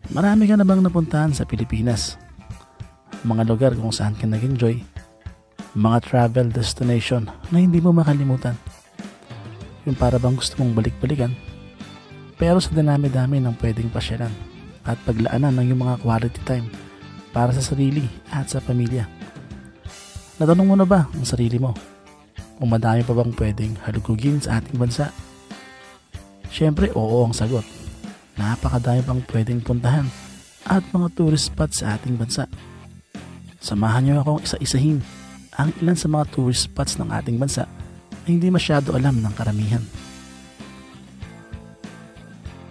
Marami ka na bang napuntahan sa Pilipinas? Mga lugar kung saan ka nag-enjoy? Mga travel destination na hindi mo makalimutan? Yung para bang gusto mong balik-balikan? Pero sa dinami-dami ng pwedeng pasyalan at paglaanan ng yung mga quality time para sa sarili at sa pamilya. Natanong mo na ba ang sarili mo? Kung madami pa bang pwedeng halugugin sa ating bansa? Siyempre, oo ang sagot. Napakadami pang pwedeng puntahan at mga tourist spots sa ating bansa. Samahan niyo akong isa-isahin ang ilan sa mga tourist spots ng ating bansa na hindi masyado alam ng karamihan.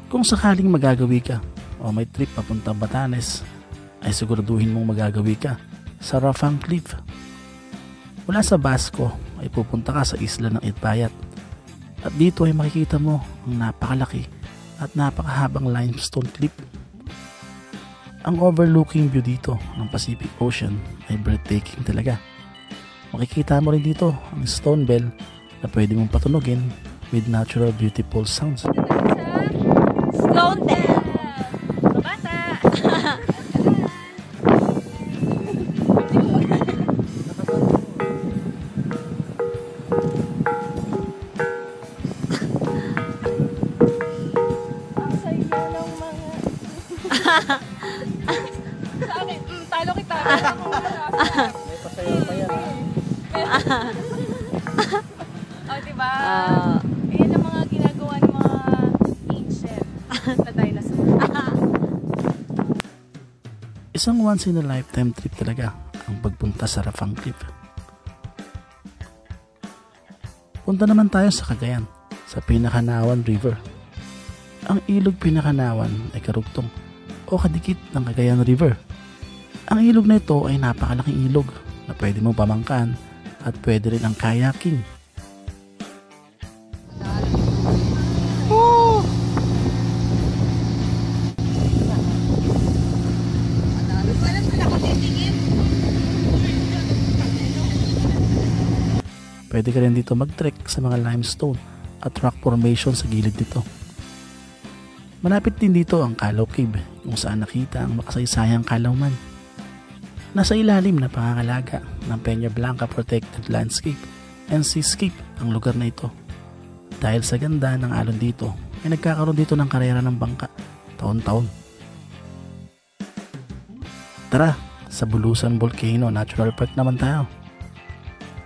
Kung sakaling magagawi ka o may trip papuntang Batanes, ay siguraduhin mong magagawi ka sa Rafang Cliff. Mula sa Basco ay pupunta ka sa isla ng Itbayat at dito ay makikita mo ang napakalaki at napakahabang limestone cliff. Ang overlooking view dito ng Pacific Ocean ay breathtaking talaga. Makikita mo rin dito ang stone bell na pwede mong patunogin with natural beautiful sounds. Stone bell! Bata! Ang saya ng mga... Sa akin, talo kita. May pasayaw pa yan. O, diba? Yan ang mga ginagawa ng mga ancient na dinosaur. Isang once in a lifetime trip talaga ang pagpunta sa Rafang Cliff. Punta naman tayo sa Cagayan, sa Pinakanawan River. Ang ilog Pinakanawan ay karugtong o kadikit ng Cagayan River. Ang ilog na ito ay napakalaking ilog na pwede mong pamangkaan at pwede rin ang kayaking. Pwede ka rin dito mag-trek sa mga limestone at rock formation sa gilid nito. Malapit din dito ang Calaw Cave kung saan nakita ang makasaysayang Calawman. Nasa ilalim na pangangalaga ng Peña Blanca Protected Landscape and Seascape ang lugar na ito. Dahil sa ganda ng alon dito, ay nagkakaroon dito ng karera ng bangka taon-taon. Tara, sa Bulusan Volcano Natural Park naman tayo.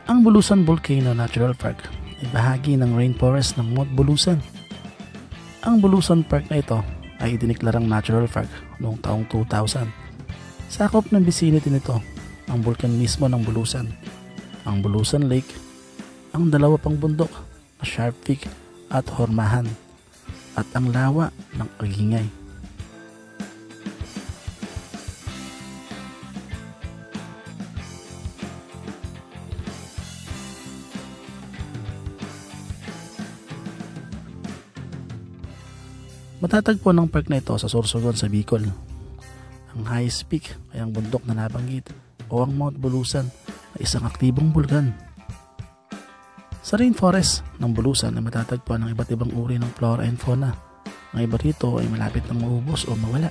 Ang Bulusan Volcano Natural Park ay bahagi ng rainforest ng Mount Bulusan. Ang Bulusan Park na ito ay idiniklarang natural park noong taong 2000. Sakop ng vicinity nito ang bulkan mismo ng Bulusan, ang Bulusan Lake, ang dalawa pang bundok na Sharp Peak at Hormahan, at ang lawa ng Agingay. Matatagpo ng park na ito sa Sorsogon sa Bicol. Ang highest peak ay ang bundok na nabanggit o ang Mount Bulusan na isang aktibong bulkan. Sa rainforest ng Bulusan ay matatagpuan ang iba't ibang uri ng flora and fauna. Ang iba rito ay malapit ng maubos o mawala.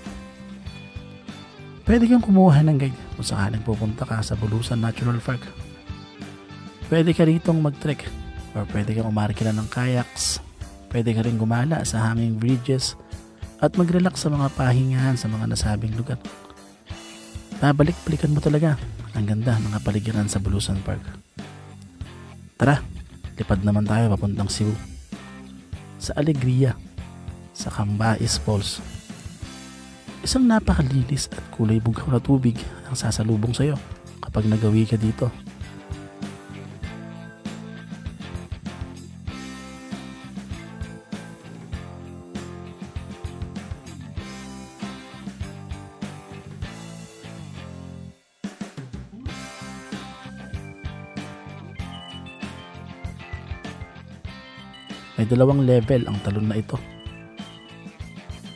Pwede kang kumuha ng guide kung sakaling pupunta ka sa Bulusan Natural Park. Pwede ka ritong mag-trek or pwede kang umarkila ng kayaks. Pwede ka rin gumala sa hanging bridges at mag-relax sa mga pahingahan sa mga nasabing lugar. Babalik-balikan mo talaga ang ganda ng kapaligiran sa Bulusan Park. Tara, lipad naman tayo papuntang Cebu. Sa Alegria, sa Cambais Falls. Isang napakalinis at kulay bugaw na tubig ang sasalubong sa iyo kapag nagawi ka dito. May 2 level ang talon na ito.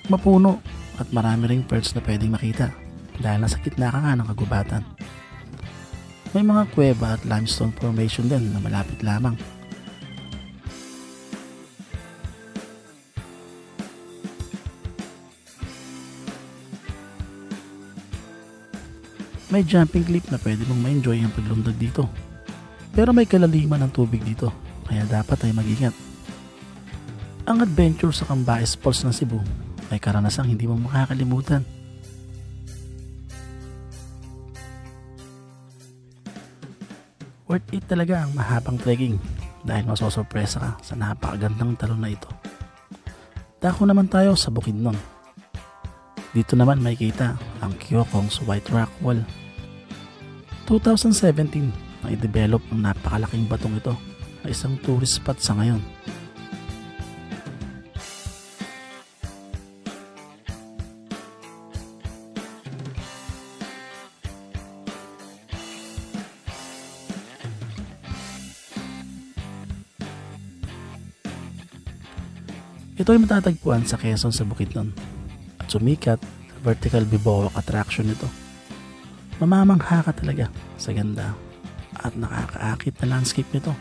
Mapuno at marami ring perch na pwedeng makita dahil nasa gitna ka nga ng kagubatan. May mga kuweba at limestone formation din na malapit lamang. May jumping cliff na pwede mong ma-enjoy ang paglundag dito. Pero may kalaliman ng tubig dito, kaya dapat ay mag-ingat. Ang adventure sa Cambaes Falls ng Cebu ay karanasang hindi mo makakalimutan. Worth it talaga ang mahabang trekking dahil masosorpresa ka sa napakagandang talon na ito. Dako naman tayo sa Bukidnon. Dito naman may kita ang Kyokong's White Rock Wall. 2017 na i-develop ang napakalaking batong ito na isang tourist spot sa ngayon. Ito ay matatagpuan sa Quezon sa Bukidnon at sumikat sa vertical bivouac attraction nito. Mamamangha ka talaga sa ganda at nakakaakit na landscape nito.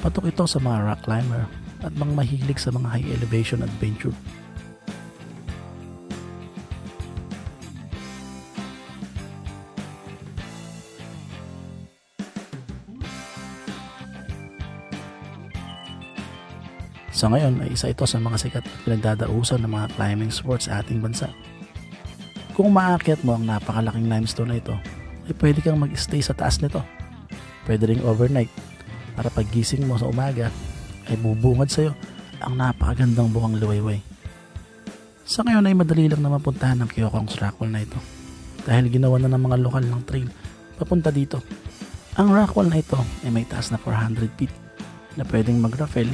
Patok ito sa mga rock climber at mga mahilig sa mga high elevation adventure. Sa ngayon ay isa ito sa mga sikat at pinagdadausan ng mga climbing sports sa ating bansa. Kung maakyat mo ang napakalaking limestone na ito, ay pwede kang mag-stay sa taas nito. Pwede ring overnight para paggising mo sa umaga ay bubungad sa iyo ang napakagandang buwang liwayway. Sa ngayon ay madali lang na mapuntahan ang Kyokong's Rockwall na ito dahil ginawa na ng mga lokal ng trail papunta dito. Ang rockwall na ito ay may taas na 400 feet na pwedeng mag-rappel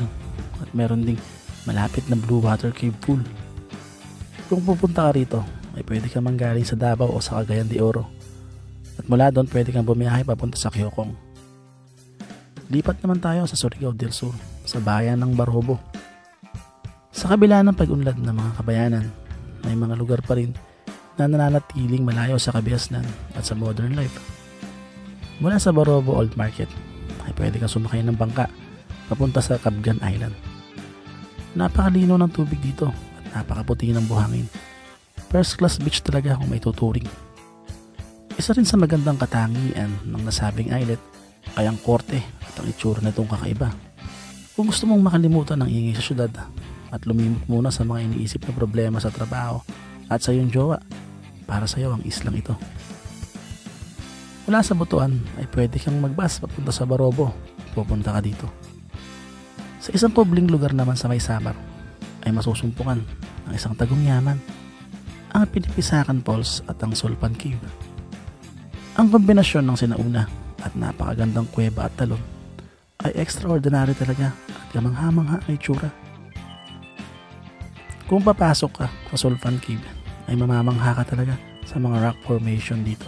at meron ding malapit na blue water cave pool. Kung pupunta ka rito ay pwede kang manggaling sa Davao o sa Cagayan de Oro at mula doon pwede kang bumiyahe papunta sa Kyokong. Lipat naman tayo sa Surigao del Sur sa bayan ng Barobo. Sa kabila ng pag-unlad ng mga kabayanan, may mga lugar pa rin na nananatiling malayo sa kabihasnan at sa modern life. Mula sa Barobo Old Market ay pwede kang sumakay ng bangka papunta sa Cabgan Island. Napakalino ng tubig dito at napakaputi ng buhangin. First class beach talaga kung may tuturing. Isa rin sa magandang katangian ng nasabing islet ay ang korte at ang itsura nitong kakaiba. Kung gusto mong makalimutan ang ingay sa syudad at lumimot muna sa mga iniisip na problema sa trabaho at sa iyong jowa, para sa iyo ang islang ito. Mula sa Butuan ay pwede kang magbus papunta sa Barobo at pupunta ka dito. Sa isang pobling lugar naman sa may Samar ay masusumpukan ang isang tagong yaman, ang Pinipisakan Falls at ang Sulpan Cave. Ang kombinasyon ng sinauna at napakagandang kuweba at talon ay extraordinary talaga at kamangha-mangha ang itsura. Kung papasok ka sa Sulpan Cave ay mamamangha ka talaga sa mga rock formation dito.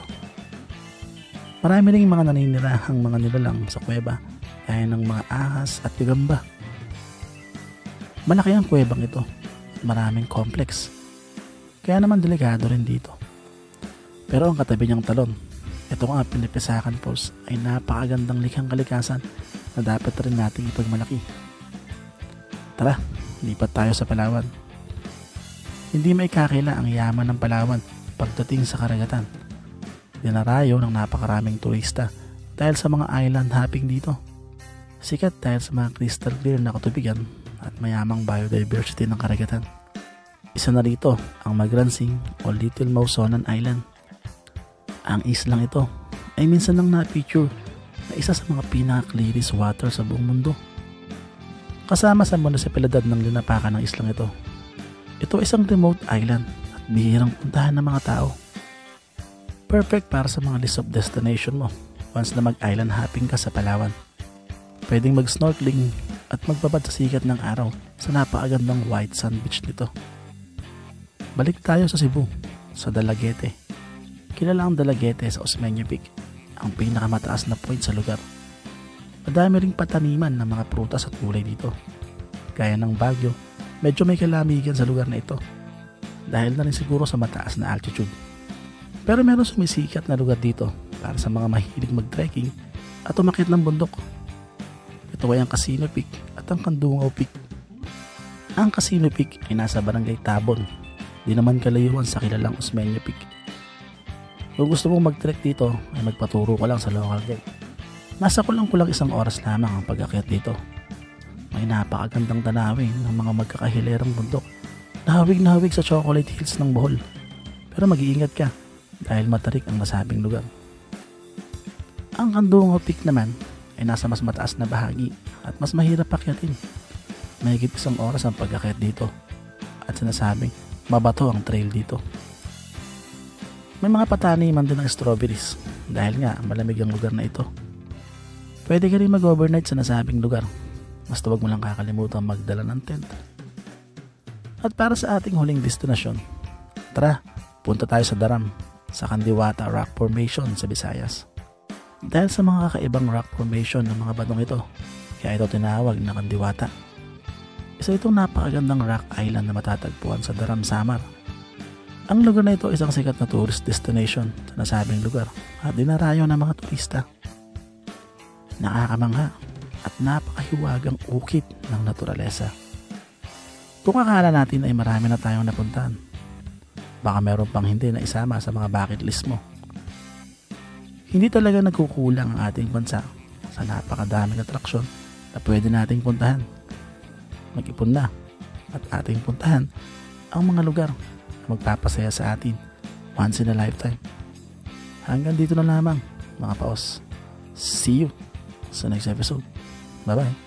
Marami ring mga naninirahang mga nilalang sa kuweba gaya ng mga ahas at gagamba. Malaki ang kuwebang ito at maraming complex, kaya naman delikado rin dito. Pero ang katabi niyang talon, ito ang Pinipisakan Falls, ay napakagandang likhang kalikasan na dapat rin nating ipagmalaki. Tara, lipat tayo sa Palawan. Hindi may kakila ang yaman ng Palawan pagdating sa karagatan. Dinarayo ng napakaraming turista dahil sa mga island hopping dito. Sikat dahil sa mga crystal clear na katubigan at mayamang biodiversity ng karagatan. Isa na rito ang Magransing o Little Mausonan Island. Ang islang ito ay minsan nang na-feature na isa sa mga pinaka-clearest water sa buong mundo. Kasama sa munisipalidad ng linapakan ng islang ito. Ito isang remote island at bihirang puntahan ng mga tao. Perfect para sa mga list of destination mo once na mag-island hopping ka sa Palawan. Pwedeng mag-snorkeling at magbabad sa sikat ng araw sa napakagandang white sand beach nito. Balik tayo sa Cebu, sa Dalaguete. Kilala ang Dalaguete sa Osmeña Peak, ang pinakamataas na point sa lugar. Madami ring pataniman ng mga prutas at gulay dito. Gaya ng Baguio, medyo may kalamigan sa lugar na ito dahil na rin siguro sa mataas na altitude. Pero meron sumisikat na lugar dito para sa mga mahilig mag-trekking at umakyat ng bundok. Ito ay ang Casino Peak at ang Kandungaw Peak. Ang Casino Peak ay nasa Barangay Tabon, di naman kalayuan sa kilalang Osmeña Peak. Kung gusto mong mag-trek dito ay magpaturo ka lang sa local guide. Nasa kulang 1 oras lamang ang pag-akyat dito. May napakagandang tanawin ng mga magkakahilerang bundok. Nahawig na hawig sa Chocolate Hills ng Bohol. Pero mag-iingat ka dahil matarik ang nasabing lugar. Ang Kandungaw Peak naman ay nasa mas mataas na bahagi at mas mahirap akyatin. Mahigit 1 oras ang pag-akyat dito at sinasabing mabato ang trail dito. May mga pataniman din ng strawberries dahil nga malamig ang lugar na ito. Pwede ka rin mag-overnight sa nasabing lugar. Basta wag mo lang kakalimutan magdala ng tent. At para sa ating huling destinasyon, tara, punta tayo sa Daram, sa Kandiwata Rock Formation sa Visayas. Dahil sa mga kakaibang rock formation ng mga badong ito, kaya ito tinawag na Kandiwata. Isa itong napakagandang rock island na matatagpuan sa Daram, Samar. Ang lugar na ito ay isang sikat na tourist destination sa nasabing lugar at dinarayo ng mga turista. Nakakamangha at napakahiwagang ukit ng naturalesa. Kung akala natin ay marami na tayong napuntahan, baka meron pang hindi na isama sa mga bucket list mo. Hindi talaga nagkukulang ang ating bansa sa napakadaming atraksyon na pwede nating puntahan. Mag-ipon na at ating puntahan ang mga lugar na magpapasaya sa atin once in a lifetime. Hanggang dito na lamang mga paos. See you sa next episode. Bye bye.